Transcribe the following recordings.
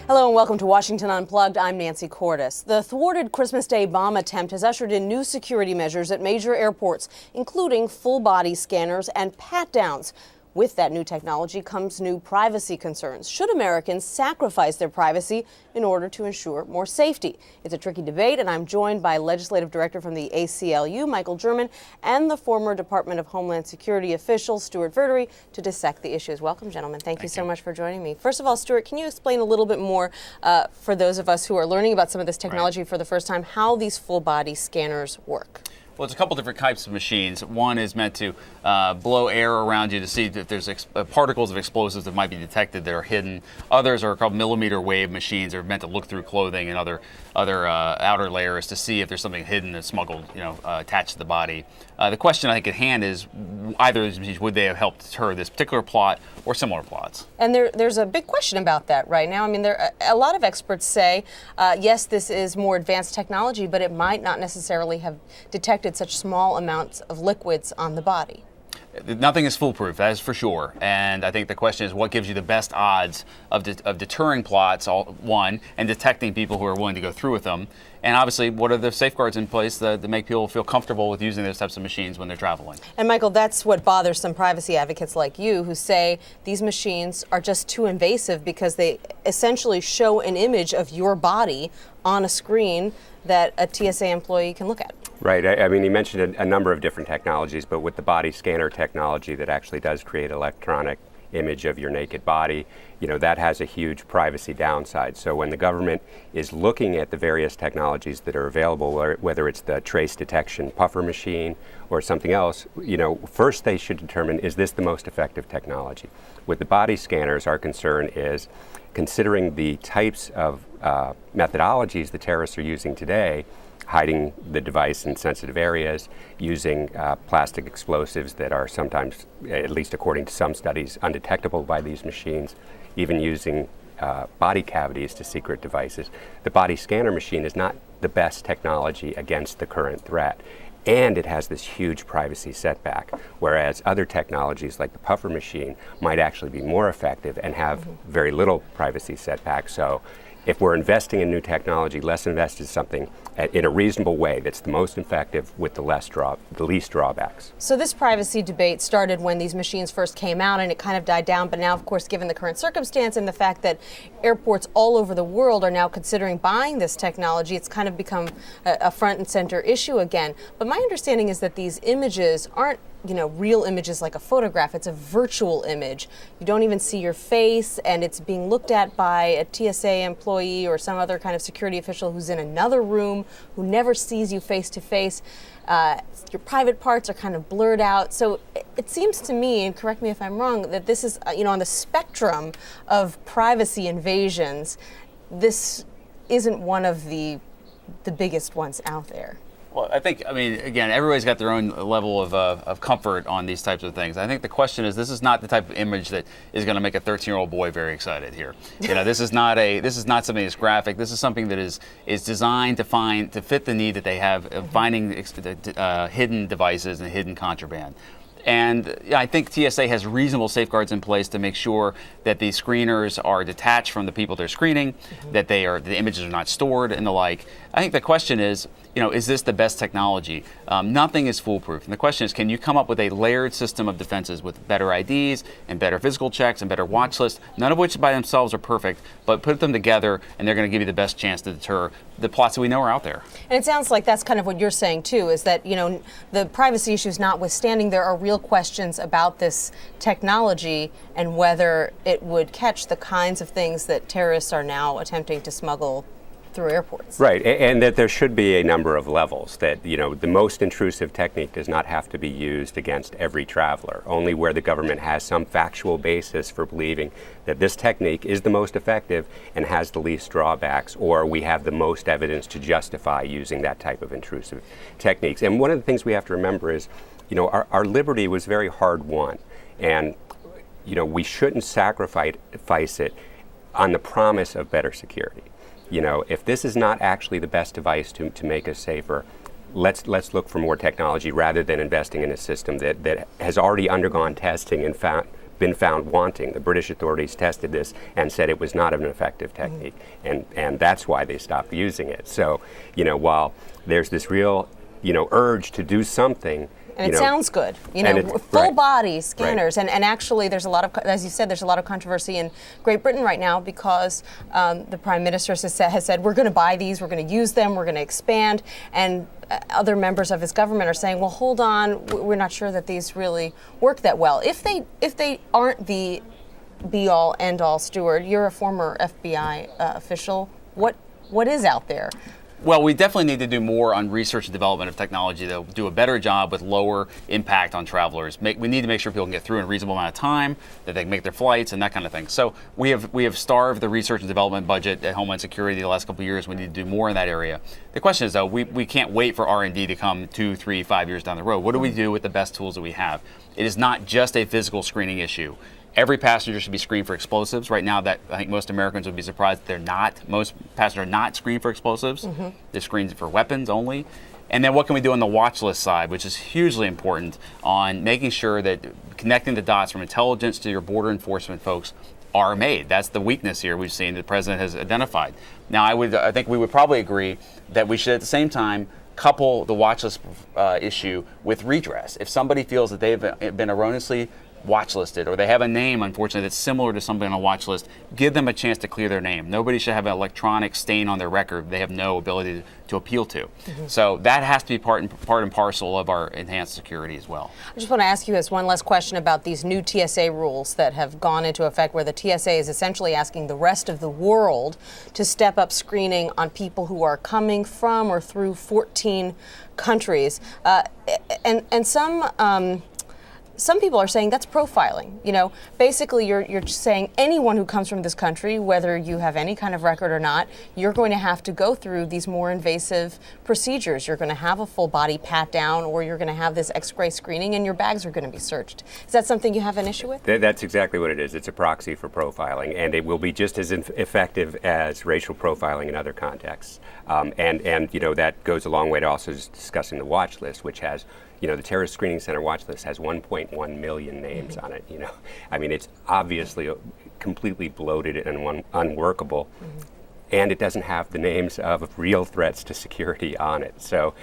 Hello and welcome to Washington Unplugged. I'm Nancy Cordes. The thwarted Christmas Day bomb attempt has ushered in new security measures at major airports, including full-body scanners and pat-downs. With that new technology comes new privacy concerns. Should Americans sacrifice their privacy in order to ensure more safety? It's a tricky debate, and I'm joined by Legislative Director from the ACLU, Michael German, and the former Department of Homeland Security official, Stewart Verdery, to dissect the issues. Welcome, gentlemen. Thank you so much for joining me. First of all, Stewart, can you explain a little bit more for those of us who are learning about some of this technology for the first time, how these full-body scanners work? Well, it's a couple different types of machines. One is meant to blow air around you to see if there's particles of explosives that might be detected that are hidden. Others are called millimeter wave machines. They're meant to look through clothing and other outer layers to see if there's something hidden and smuggled, attached to the body. The question I think at hand is either of these machines, would they have helped deter this particular plot or similar plots? And there's a big question about that right now. I mean, a lot of experts say, yes, this is more advanced technology, but it might not necessarily have detected such small amounts of liquids on the body. Nothing is foolproof, that is for sure. And I think the question is what gives you the best odds of deterring plots, one, and detecting people who are willing to go through with them. And obviously, what are the safeguards in place to make people feel comfortable with using those types of machines when they're traveling? And Michael, that's what bothers some privacy advocates like you who say these machines are just too invasive because they essentially show an image of your body on a screen that a TSA employee can look at. Right. I mean, he mentioned a number of different technologies, but with the body scanner technology that actually does create electronic image of your naked body, that has a huge privacy downside. So when the government is looking at the various technologies that are available, whether it's the trace detection puffer machine or something else, first they should determine, is this the most effective technology? With the body scanners, our concern is considering the types of methodologies the terrorists are using today, hiding the device in sensitive areas, using plastic explosives that are sometimes, at least according to some studies, undetectable by these machines, even using body cavities to secret devices. The body scanner machine is not the best technology against the current threat. And it has this huge privacy setback, whereas other technologies like the puffer machine might actually be more effective and have very little privacy setback. So if we're investing in new technology, let's invest in something in a reasonable way that's the most effective with the least drawbacks. So this privacy debate started when these machines first came out and it kind of died down, but now, of course, given the current circumstance and the fact that airports all over the world are now considering buying this technology, it's kind of become a front and center issue again. But my understanding is that these images aren't real images like a photograph. It's a virtual image. You don't even see your face, and it's being looked at by a TSA employee or some other kind of security official who's in another room, who never sees you face to face. Your private parts are kind of blurred out. So it seems to me, and correct me if I'm wrong, that this is, on the spectrum of privacy invasions, this isn't one of the biggest ones out there. Well, again, everybody's got their own level of comfort on these types of things. I think the question is, this is not the type of image that is going to make a 13-year-old boy very excited here. This is not something that's graphic. This is something that is designed to fit the need that they have of finding hidden devices and hidden contraband. And I think TSA has reasonable safeguards in place to make sure that the screeners are detached from the people they're screening, that the images are not stored and the like. I think the question is, is this the best technology? Nothing is foolproof. And the question is, can you come up with a layered system of defenses with better IDs and better physical checks and better watch lists, none of which by themselves are perfect, but put them together and they're going to give you the best chance to deter the plots that we know are out there. And it sounds like that's kind of what you're saying too, is that, the privacy issues notwithstanding, there are real questions about this technology and whether it would catch the kinds of things that terrorists are now attempting to smuggle through airports. Right, and that there should be a number of levels, that the most intrusive technique does not have to be used against every traveler, only where the government has some factual basis for believing that this technique is the most effective and has the least drawbacks, or we have the most evidence to justify using that type of intrusive techniques. And one of the things we have to remember is, our liberty was very hard won, and we shouldn't sacrifice it on the promise of better security. If this is not actually the best device to make us safer, let's look for more technology rather than investing in a system that has already undergone testing and been found wanting. The British authorities tested this and said it was not an effective technique, and that's why they stopped using it. So, while there's this real, urge to do something. And it sounds good, full body scanners. And actually, there's a lot of, as you said, there's a lot of controversy in Great Britain right now because the Prime Minister has said, we're going to buy these, we're going to use them, we're going to expand. And other members of his government are saying, well, hold on, we're not sure that these really work that well. If they aren't the be-all, end-all, Stewart, you're a former FBI official. What is out there? Well, we definitely need to do more on research and development of technology that will do a better job with lower impact on travelers. We need to make sure people can get through in a reasonable amount of time, that they can make their flights and that kind of thing. So we have starved the research and development budget at Homeland Security the last couple of years. We need to do more in that area. The question is, though, we can't wait for R&D to come 2, 3, 5 years down the road. What do we do with the best tools that we have? It is not just a physical screening issue. Every passenger should be screened for explosives. Right now, that I think most Americans would be surprised they're not. Most passengers are not screened for explosives. They're screened for weapons only. And then what can we do on the watch list side, which is hugely important on making sure that connecting the dots from intelligence to your border enforcement folks are made. That's the weakness here we've seen the president has identified. Now, I think we would probably agree that we should at the same time couple the watch list issue with redress. If somebody feels that they've been erroneously watch listed or they have a name, unfortunately, that's similar to somebody on a watch list, give them a chance to clear their name. Nobody should have an electronic stain on their record they have no ability to appeal to. So that has to be part and parcel of our enhanced security as well. I just want to ask you this one last question about these new TSA rules that have gone into effect, where the TSA is essentially asking the rest of the world to step up screening on people who are coming from or through 14 countries. And some people are saying that's profiling. Basically you're saying anyone who comes from this country, whether you have any kind of record or not, you're going to have to go through these more invasive procedures. You're going to have a full body pat down, or you're going to have this X-ray screening, and your bags are going to be searched. Is that something you have an issue with? That's exactly what it is. It's a proxy for profiling, and it will be just as effective as racial profiling in other contexts. And that goes a long way to also just discussing the watch list, which has, the Terrorist Screening Center watch list has 1.1 million names on it. It's obviously completely bloated and unworkable. And it doesn't have the names of real threats to security on it. So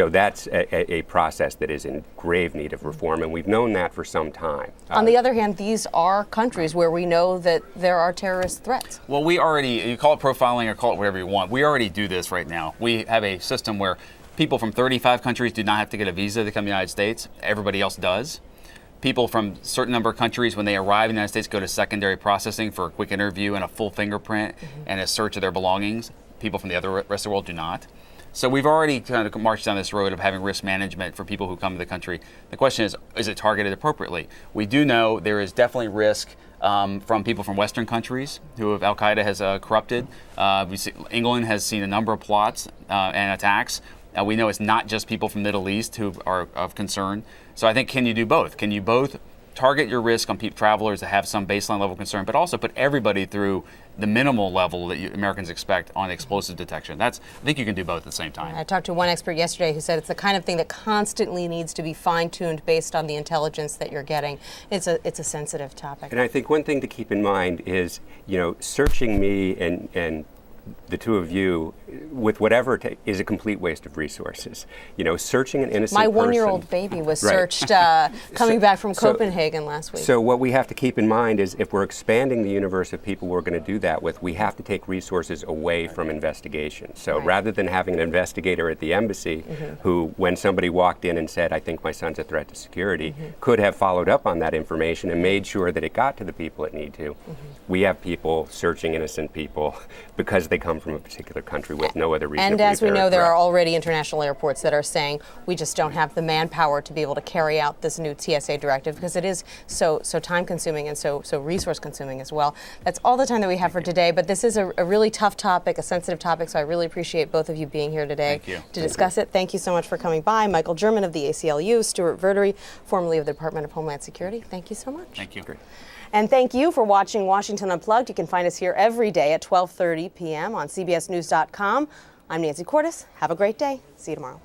that's a process that is in grave need of reform, and we've known that for some time. On the other hand, these are countries where we know that there are terrorist threats. Well, you call it profiling or call it whatever you want. We already do this right now. We have a system where people from 35 countries do not have to get a visa to come to the United States. Everybody else does. People from a certain number of countries, when they arrive in the United States, go to secondary processing for a quick interview and a full fingerprint and a search of their belongings. People from the rest of the world do not. So we've already kind of marched down this road of having risk management for people who come to the country. The question is it targeted appropriately? We do know there is definitely risk from people from Western countries who Al Qaeda has corrupted. England has seen a number of plots and attacks. We know it's not just people from the Middle East who are of concern. So I think, can you do both? Can you both target your risk on travelers that have some baseline level of concern, but also put everybody through the minimal level that Americans expect on explosive detection? I think you can do both at the same time. I talked to one expert yesterday who said it's the kind of thing that constantly needs to be fine-tuned based on the intelligence that you're getting. It's a sensitive topic. And I think one thing to keep in mind is, searching me and the two of you with whatever is a complete waste of resources. Searching an innocent My person. My 1-year-old baby was searched coming back from Copenhagen last week. So what we have to keep in mind is, if we're expanding the universe of people we're going to do that with, we have to take resources away from investigation. So rather than having an investigator at the embassy who, when somebody walked in and said, I think my son's a threat to security, could have followed up on that information and made sure that it got to the people it need to. We have people searching innocent people because they come from a particular country with no other reason. And as we know, there are already international airports that are saying we just don't have the manpower to be able to carry out this new TSA directive, because it is so time consuming and so resource consuming as well. That's all the time that we have for today, but this is a really tough topic, a sensitive topic, so I really appreciate both of you being here today to discuss it. Thank you so much for coming by. Michael German of the ACLU, Stewart Verdery, formerly of the Department of Homeland Security. Thank you so much. Thank you. Great. And thank you for watching Washington Unplugged. You can find us here every day at 12:30 p.m. on CBSNews.com. I'm Nancy Cordes. Have a great day. See you tomorrow.